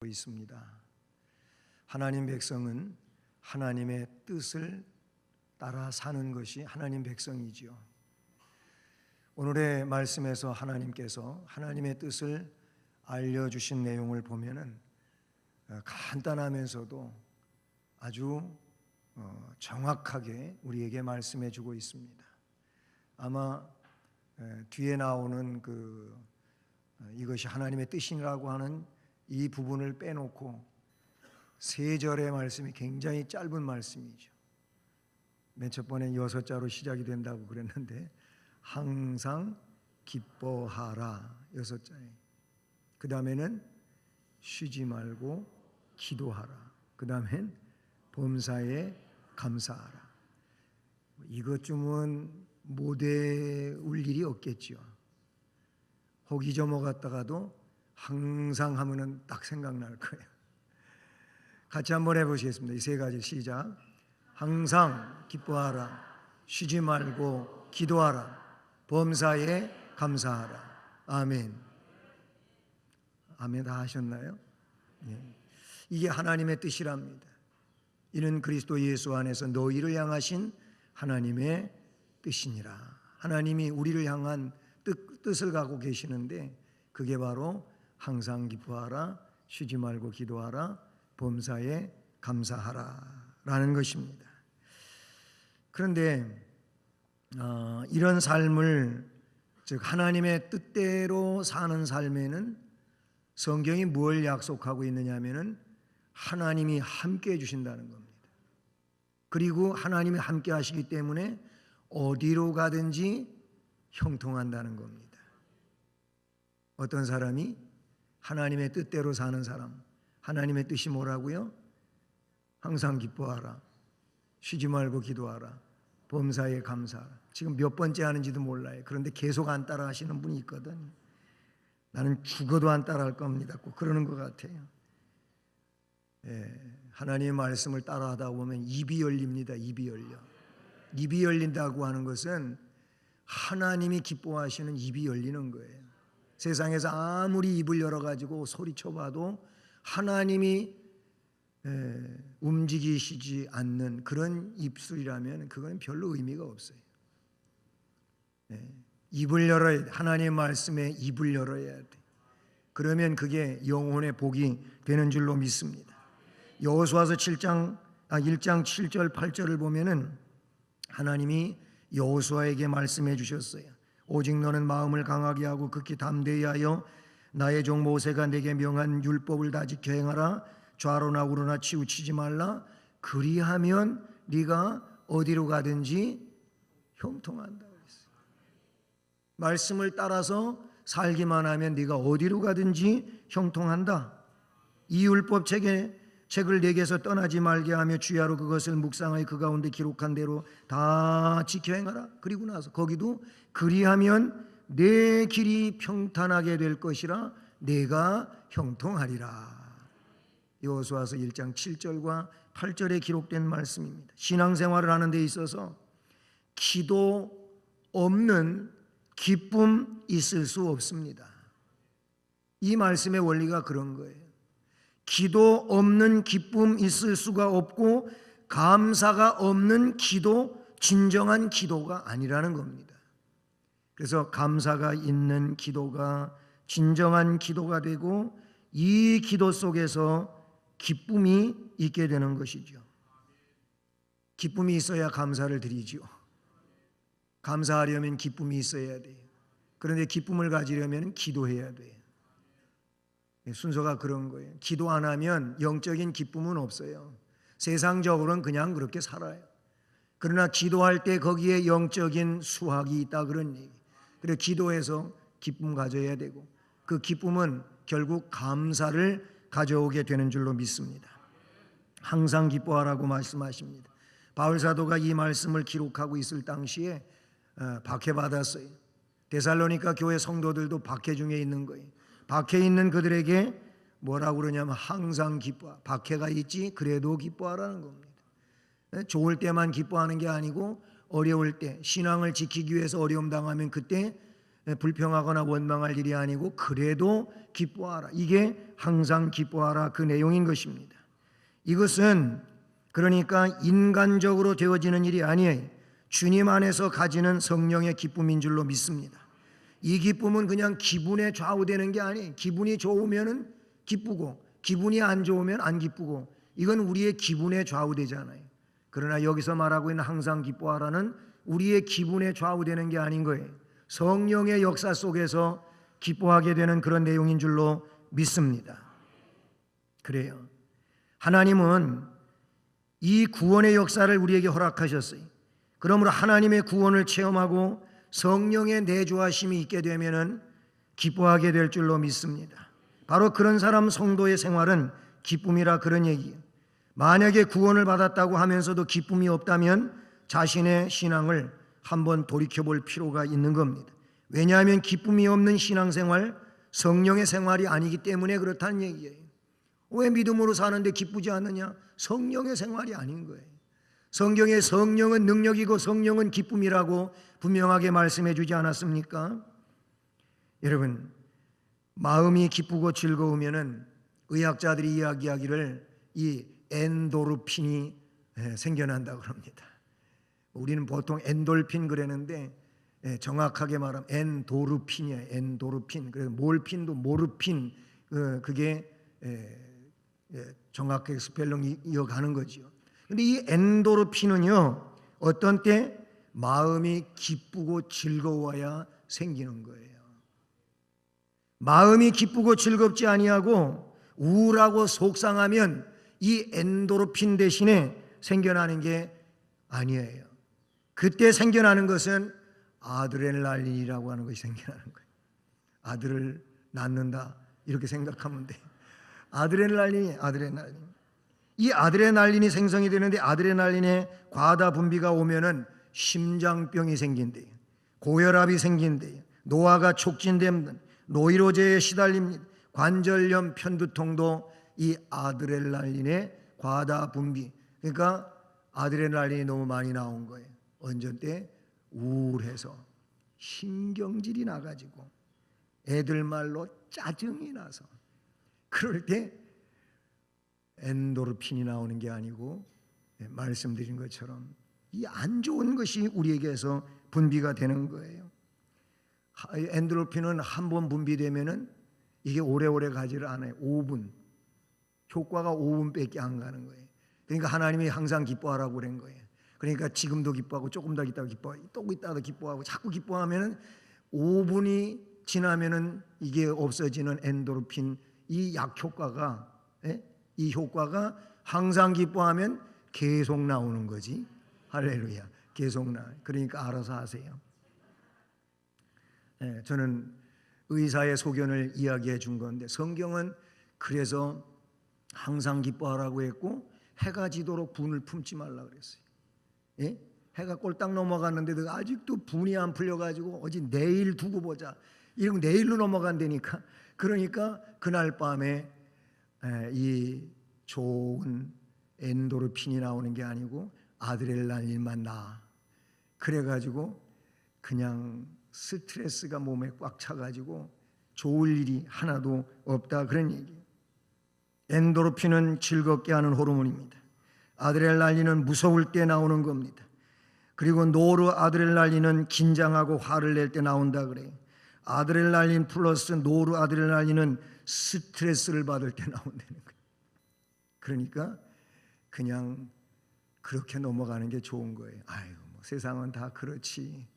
있습니다. 하나님 백성은 하나님의 뜻을 따라 사는 것이 하나님 백성이지요. 오늘의 말씀에서 하나님께서 하나님의 뜻을 알려주신 내용을 보면은 간단하면서도 아주 정확하게 우리에게 말씀해 주고 있습니다. 아마 뒤에 나오는 이것이 하나님의 뜻이라고 하는 이 부분을 빼놓고 세 절의 말씀이 굉장히 짧은 말씀이죠. 맨 첫 번에 6자로 시작이 된다고 그랬는데 항상 기뻐하라 6자에, 그 다음에는 쉬지 말고 기도하라, 그 다음엔 범사에 감사하라. 이것쯤은 못 외울 일이 없겠죠. 혹 잊어먹었다가도 항상 하면은 딱 생각날 거예요. 같이 한번 해보시겠습니다. 이 세 가지 시작. 항상 기뻐하라, 쉬지 말고 기도하라, 범사에 감사하라. 아멘. 아멘 다 하셨나요? 예. 이게 하나님의 뜻이랍니다. 이는 그리스도 예수 안에서 너희를 향하신 하나님의 뜻이니라. 하나님이 우리를 향한 뜻을 갖고 계시는데 그게 바로 항상 기뻐하라, 쉬지 말고 기도하라, 범사에 감사하라 라는 것입니다. 그런데 이런 삶을, 즉 하나님의 뜻대로 사는 삶에는 성경이 뭘 약속하고 있느냐 하면은 하나님이 함께 해주신다는 겁니다. 그리고 하나님이 함께 하시기 때문에 어디로 가든지 형통한다는 겁니다. 어떤 사람이 하나님의 뜻대로 사는 사람, 하나님의 뜻이 뭐라고요? 항상 기뻐하라, 쉬지 말고 기도하라, 범사에 감사하라. 지금 몇 번째 하는지도 몰라요. 그런데 계속 안 따라 하시는 분이 있거든. 나는 죽어도 안 따라 할 겁니다. 꼭 그러는 것 같아요. 하나님의 말씀을 따라 하다 보면 입이 열립니다. 입이 열려. 입이 열린다고 하는 것은 하나님이 기뻐하시는 입이 열리는 거예요. 세상에서 아무리 입을 열어가지고 소리쳐봐도 하나님이 움직이시지 않는 그런 입술이라면 그건 별로 의미가 없어요. 입을 열어야 돼. 하나님의 말씀에 입을 열어야 돼. 그러면 그게 영혼의 복이 되는 줄로 믿습니다. 여호수아서 1장 7절 8절을 보면은 하나님이 여호수아에게 말씀해 주셨어요. 오직 너는 마음을 강하게 하고 극히 담대히 하여 나의 종 모세가 내게 명한 율법을 다 지켜 행하라. 좌로나 우로나 치우치지 말라. 그리하면 네가 어디로 가든지 형통한다 그랬어요. 말씀을 따라서 살기만 하면 네가 어디로 가든지 형통한다. 이 율법 책을 내게서 떠나지 말게 하며 주야로 그것을 묵상하여 그 가운데 기록한 대로 다 지켜 행하라. 그리고 나서 거기도 그리하면 내 길이 평탄하게 될 것이라 내가 형통하리라. 여호수아서 1장 7절과 8절에 기록된 말씀입니다. 신앙생활을 하는 데 있어서 기도 없는 기쁨 있을 수 없습니다. 이 말씀의 원리가 그런 거예요. 기도 없는 기쁨 있을 수가 없고 감사가 없는 기도, 진정한 기도가 아니라는 겁니다. 그래서 감사가 있는 기도가 진정한 기도가 되고 이 기도 속에서 기쁨이 있게 되는 것이죠. 기쁨이 있어야 감사를 드리죠. 감사하려면 기쁨이 있어야 돼요. 그런데 기쁨을 가지려면 기도해야 돼요. 순서가 그런 거예요. 기도 안 하면 영적인 기쁨은 없어요. 세상적으로는 그냥 그렇게 살아요. 그러나 기도할 때 거기에 영적인 수확이 있다 그런 얘기. 그래서 기도해서 기쁨 가져야 되고 그 기쁨은 결국 감사를 가져오게 되는 줄로 믿습니다. 항상 기뻐하라고 말씀하십니다. 바울 사도가 이 말씀을 기록하고 있을 당시에 박해받았어요. 데살로니가 교회 성도들도 박해 중에 있는 거예요. 박해 있는 그들에게 뭐라고 그러냐면 항상 기뻐하. 박해가 있지 그래도 기뻐하라는 겁니다. 좋을 때만 기뻐하는 게 아니고 어려울 때, 신앙을 지키기 위해서 어려움 당하면 그때 불평하거나 원망할 일이 아니고 그래도 기뻐하라. 이게 항상 기뻐하라 그 내용인 것입니다. 이것은 그러니까 인간적으로 되어지는 일이 아니에요. 주님 안에서 가지는 성령의 기쁨인 줄로 믿습니다. 이 기쁨은 그냥 기분에 좌우되는 게 아니에요. 기분이 좋으면 기쁘고 기분이 안 좋으면 안 기쁘고, 이건 우리의 기분에 좌우되잖아요. 그러나 여기서 말하고 있는 항상 기뻐하라는 우리의 기분에 좌우되는 게 아닌 거예요. 성령의 역사 속에서 기뻐하게 되는 그런 내용인 줄로 믿습니다. 그래요. 하나님은 이 구원의 역사를 우리에게 허락하셨어요. 그러므로 하나님의 구원을 체험하고 성령의 내주하심이 있게 되면은 기뻐하게 될 줄로 믿습니다. 바로 그런 사람 성도의 생활은 기쁨이라 그런 얘기예요. 만약에 구원을 받았다고 하면서도 기쁨이 없다면 자신의 신앙을 한번 돌이켜볼 필요가 있는 겁니다. 왜냐하면 기쁨이 없는 신앙생활, 성령의 생활이 아니기 때문에 그렇다는 얘기예요. 왜 믿음으로 사는데 기쁘지 않느냐? 성령의 생활이 아닌 거예요. 성경에 성령은 능력이고 성령은 기쁨이라고 분명하게 말씀해 주지 않았습니까? 여러분, 마음이 기쁘고 즐거우면은 의학자들이 이야기하기를 이 엔도르핀이 생겨난다고 합니다. 우리는 보통 엔돌핀 그러는데 정확하게 말하면 엔도르핀이에요. 엔도르핀. 그래서 몰핀도 모르핀, 그게 정확하게 스펠링이 이어가는 거죠. 근데 이 엔도르핀은요, 어떤 때 마음이 기쁘고 즐거워야 생기는 거예요. 마음이 기쁘고 즐겁지 아니하고 우울하고 속상하면 이 엔도르핀 대신에 생겨나는 게 아니에요. 그때 생겨나는 것은 아드레날린이라고 하는 것이 생겨나는 거예요. 아들을 낳는다 이렇게 생각하면 돼요. 아드레날린이 이 아드레날린이 생성이 되는데, 아드레날린의 과다 분비가 오면은 심장병이 생긴대요. 고혈압이 생긴대요. 노화가 촉진됩니다. 노이로제에 시달립니다. 관절염, 편두통도 이 아드레날린의 과다 분비. 그러니까 아드레날린이 너무 많이 나온 거예요. 언제 때? 우울해서 신경질이 나가지고 애들 말로 짜증이 나서, 그럴 때 엔도르핀이 나오는 게 아니고 말씀드린 것처럼 이 안 좋은 것이 우리에게서 분비가 되는 거예요. 엔도르핀은 한 번 분비되면은 이게 오래오래 가지를 않아요. 5분. 효과가 5분밖에 안 가는 거예요. 그러니까 하나님이 항상 기뻐하라고 그런 거예요. 그러니까 지금도 기뻐하고 조금 더 있다가 기뻐하고 또 있다가 기뻐하고 자꾸 기뻐하면은 5분이 지나면은 이게 없어지는 엔도르핀, 이 약 효과가, 이 효과가 항상 기뻐하면 계속 나오는 거지. 할렐루야. 계속 나. 그러니까 알아서 하세요. 저는 의사의 소견을 이야기해 준 건데, 성경은 그래서 항상 기뻐하라고 했고 해가 지도록 분을 품지 말라 그랬어요. 해가 꼴딱 넘어갔는데도 아직도 분이 안 풀려가지고 어디 내일 두고 보자 이러고 내일로 넘어간다니까. 그러니까 그날 밤에 이 좋은 엔도르핀이 나오는 게 아니고 아드레날린만 나. 그래가지고 그냥 스트레스가 몸에 꽉 차가지고 좋을 일이 하나도 없다, 그런 얘기. 엔도르핀은 즐겁게 하는 호르몬입니다. 아드레날린은 무서울 때 나오는 겁니다. 그리고 노르아드레날린은 긴장하고 화를 낼 때 나온다 그래요. 아드레날린 플러스 노르아드레날린은 스트레스를 받을 때 나온다는 거예요. 그러니까 그냥 그렇게 넘어가는 게 좋은 거예요. 아이고 뭐 세상은 다 그렇지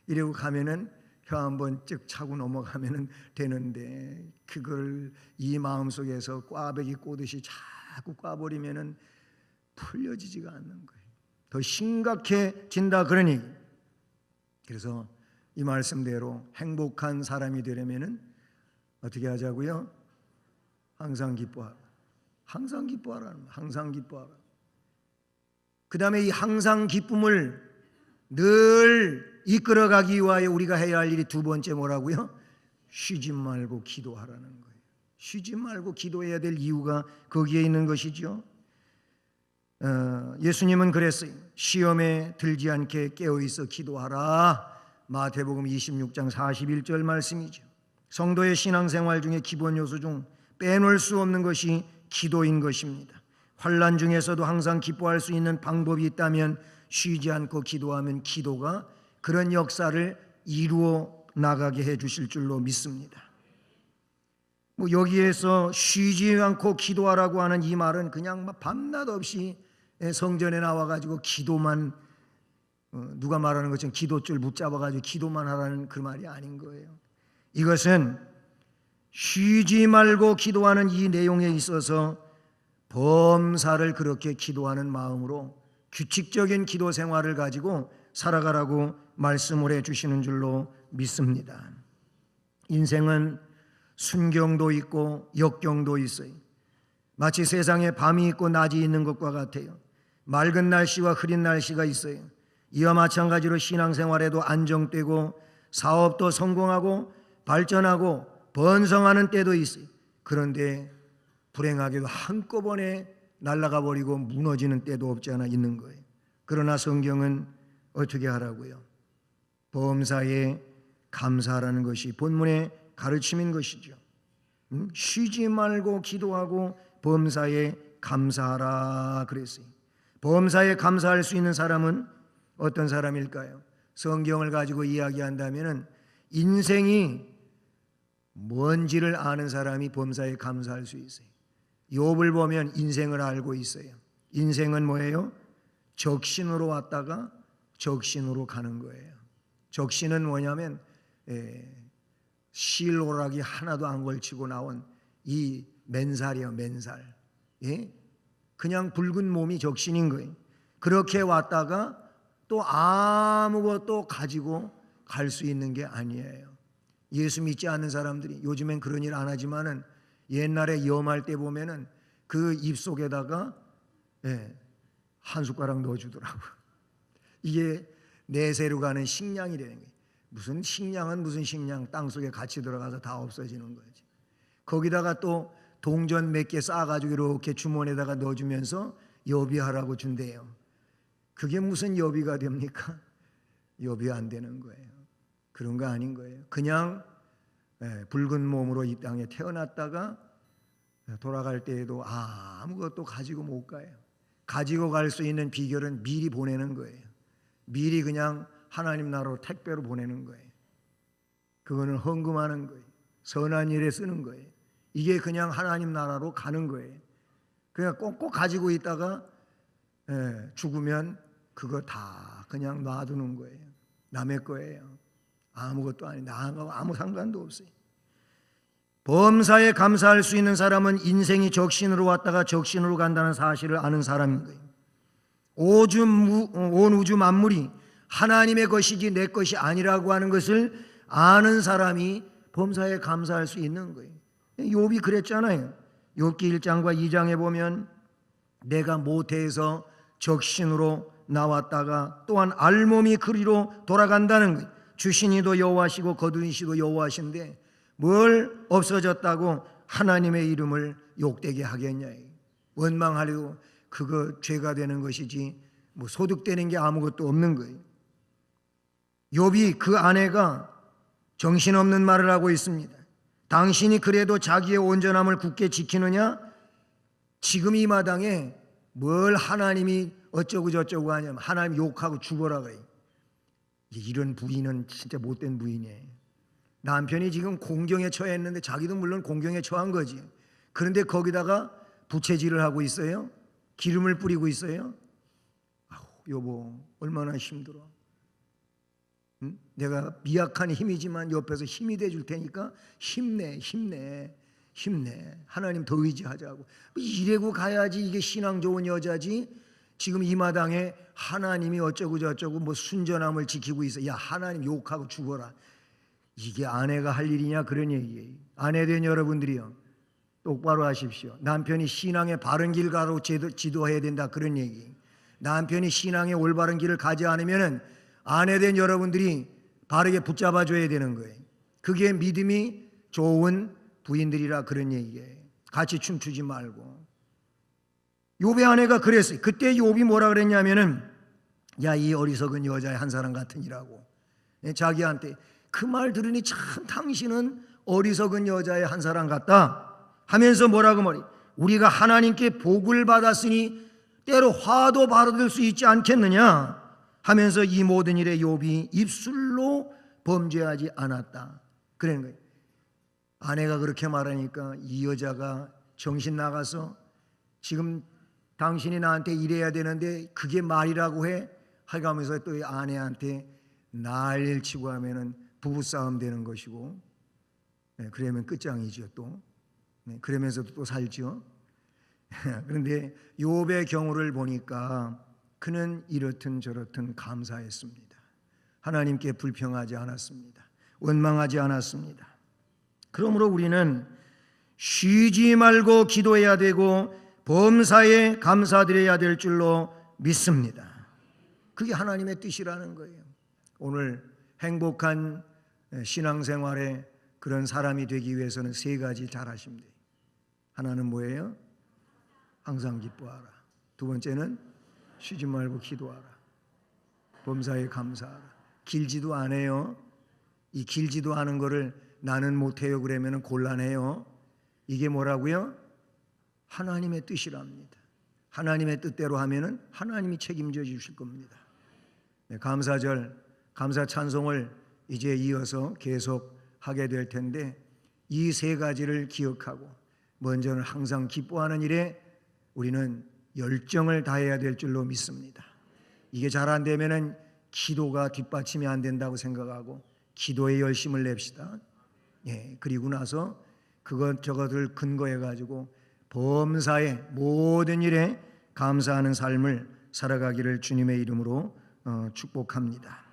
이러고 가면은 혀 한번 쭉 차고 넘어가면은 되는데, 그걸 이 마음속에서 꽈배기 꼬듯이 자꾸 꽈버리면은 풀려지지가 않는 거예요. 더 심각해진다, 그러니. 그래서 이 말씀대로 행복한 사람이 되려면은 어떻게 하자고요? 항상 기뻐하라. 항상 기뻐하라. 항상 기뻐하라. 그 다음에 이 항상 기쁨을 늘 이끌어가기 위하여 우리가 해야 할 일이 두 번째 뭐라고요? 쉬지 말고 기도하라는 거예요. 쉬지 말고 기도해야 될 이유가 거기에 있는 것이죠. 예수님은 그랬어요. 시험에 들지 않게 깨어있어 기도하라. 마태복음 26장 41절 말씀이죠. 성도의 신앙생활 중에 기본 요소 중 빼놓을 수 없는 것이 기도인 것입니다. 환난 중에서도 항상 기뻐할 수 있는 방법이 있다면 쉬지 않고 기도하면 기도가 그런 역사를 이루어 나가게 해 주실 줄로 믿습니다. 여기에서 쉬지 않고 기도하라고 하는 이 말은 그냥 밤낮 없이 성전에 나와가지고 기도만, 누가 말하는 것처럼 기도줄 붙잡아가지고 기도만 하라는 그 말이 아닌 거예요. 이것은 쉬지 말고 기도하는 이 내용에 있어서 범사를 그렇게 기도하는 마음으로 규칙적인 기도 생활을 가지고 살아가라고 말씀을 해주시는 줄로 믿습니다. 인생은 순경도 있고 역경도 있어요. 마치 세상에 밤이 있고 낮이 있는 것과 같아요. 맑은 날씨와 흐린 날씨가 있어요. 이와 마찬가지로 신앙생활에도 안정되고 사업도 성공하고 발전하고 번성하는 때도 있어요. 그런데 불행하게도 한꺼번에 날아가 버리고 무너지는 때도 없지 않아 있는 거예요. 그러나 성경은 어떻게 하라고요? 범사에 감사하라는 것이 본문의 가르침인 것이죠. 쉬지 말고 기도하고 범사에 감사하라 그랬어요. 범사에 감사할 수 있는 사람은 어떤 사람일까요? 성경을 가지고 이야기한다면 인생이 뭔지를 아는 사람이 범사에 감사할 수 있어요. 욥을 보면 인생을 알고 있어요. 인생은 뭐예요? 적신으로 왔다가 적신으로 가는 거예요. 적신은 뭐냐면 실오락이 하나도 안 걸치고 나온 이 맨살이에요. 맨살. 그냥 붉은 몸이 적신인 거예요. 그렇게 왔다가 또 아무것도 가지고 갈 수 있는 게 아니에요. 예수 믿지 않는 사람들이 요즘엔 그런 일 안 하지만은 옛날에 염할 때 보면은 그 입속에다가 한 숟가락 넣어주더라고. 이게 내세로 가는 식량이라는 거예요. 무슨 식량은 무슨 식량, 땅속에 같이 들어가서 다 없어지는 거지. 거기다가 또 동전 몇 개 싸가지고 이렇게 주머니에다가 넣어주면서 여비하라고 준대요. 그게 무슨 여비가 됩니까? 여비 안 되는 거예요. 그런 거 아닌 거예요. 그냥 붉은 몸으로 이 땅에 태어났다가 돌아갈 때에도 아무것도 가지고 못 가요. 가지고 갈 수 있는 비결은 미리 보내는 거예요. 미리 그냥 하나님 나라로 택배로 보내는 거예요. 그거는 헌금하는 거예요. 선한 일에 쓰는 거예요. 이게 그냥 하나님 나라로 가는 거예요. 그냥 꼭꼭 가지고 있다가 죽으면 그거 다 그냥 놔두는 거예요. 남의 거예요. 아무것도 아닌데 아무 상관도 없어요. 범사에 감사할 수 있는 사람은 인생이 적신으로 왔다가 적신으로 간다는 사실을 아는 사람인 거예요. 온 우주 만물이 하나님의 것이지 내 것이 아니라고 하는 것을 아는 사람이 범사에 감사할 수 있는 거예요. 욥이 그랬잖아요. 욥기 1장과 2장에 보면 내가 모태에서 적신으로 나왔다가 또한 알몸이 그리로 돌아간다는 거예요. 주신이도 여호와시고 거두이시도 여호와신데 뭘 없어졌다고 하나님의 이름을 욕되게 하겠냐. 원망하려고 그거 죄가 되는 것이지 뭐 소득되는 게 아무것도 없는 거예요. 욥이 그 아내가 정신없는 말을 하고 있습니다. 당신이 그래도 자기의 온전함을 굳게 지키느냐? 지금 이 마당에 뭘 하나님이 어쩌고 저쩌고 하냐면 하나님 욕하고 죽어라 그래요. 이런 부인은 진짜 못된 부인이에요. 남편이 지금 공경에 처했는데 자기도 물론 공경에 처한 거지. 그런데 거기다가 부채질을 하고 있어요. 기름을 뿌리고 있어요. 여보 얼마나 힘들어. 응? 내가 미약한 힘이지만 옆에서 힘이 돼줄 테니까 힘내. 하나님 더 의지하자고. 이래고 가야지 이게 신앙 좋은 여자지. 지금 이 마당에 하나님이 어쩌고 저쩌고 뭐 순전함을 지키고 있어. 야 하나님 욕하고 죽어라. 이게 아내가 할 일이냐 그런 얘기예요. 아내 된 여러분들이요 똑바로 하십시오. 남편이 신앙의 바른 길 가로 지도해야 된다 그런 얘기. 남편이 신앙의 올바른 길을 가지 않으면 아내 된 여러분들이 바르게 붙잡아 줘야 되는 거예요. 그게 믿음이 좋은 부인들이라 그런 얘기예요. 같이 춤추지 말고. 욥의 아내가 그랬어요. 그때 욥이 뭐라 그랬냐면은 야 이 어리석은 여자의 한 사람 같으니라고. 자기한테 그 말 들으니 참 당신은 어리석은 여자의 한 사람 같다 하면서 뭐라고 말해? 우리가 하나님께 복을 받았으니 때로 화도 받을 수 있지 않겠느냐 하면서 이 모든 일에 욥이 입술로 범죄하지 않았다 그러는 거예요. 아내가 그렇게 말하니까 이 여자가 정신 나가서 지금 당신이 나한테 이래야 되는데 그게 말이라고 해? 하면서 또 아내한테 난리를 치고 하면은 부부싸움 되는 것이고, 그러면 끝장이죠 또. 그러면서도 또 살죠. 그런데 욥의 경우를 보니까 그는 이렇든 저렇든 감사했습니다. 하나님께 불평하지 않았습니다. 원망하지 않았습니다. 그러므로 우리는 쉬지 말고 기도해야 되고 범사에 감사드려야 될 줄로 믿습니다. 그게 하나님의 뜻이라는 거예요. 오늘 행복한 신앙생활에 그런 사람이 되기 위해서는 세 가지 잘하시면 돼요. 하나는 뭐예요? 항상 기뻐하라. 두 번째는 쉬지 말고 기도하라. 범사에 감사하라. 길지도 않아요. 이 길지도 않은 거를 나는 못해요 그러면 곤란해요. 이게 뭐라고요? 하나님의 뜻이랍니다. 하나님의 뜻대로 하면은 하나님이 책임져 주실 겁니다. 감사절, 감사 찬송을 이제 이어서 계속 하게 될 텐데 이 세 가지를 기억하고 먼저는 항상 기뻐하는 일에 우리는 열정을 다해야 될 줄로 믿습니다. 이게 잘 안 되면은 기도가 뒷받침이 안 된다고 생각하고 기도에 열심을 냅시다. 그리고 나서 저것을 근거해 가지고 범사의 모든 일에 감사하는 삶을 살아가기를 주님의 이름으로 축복합니다.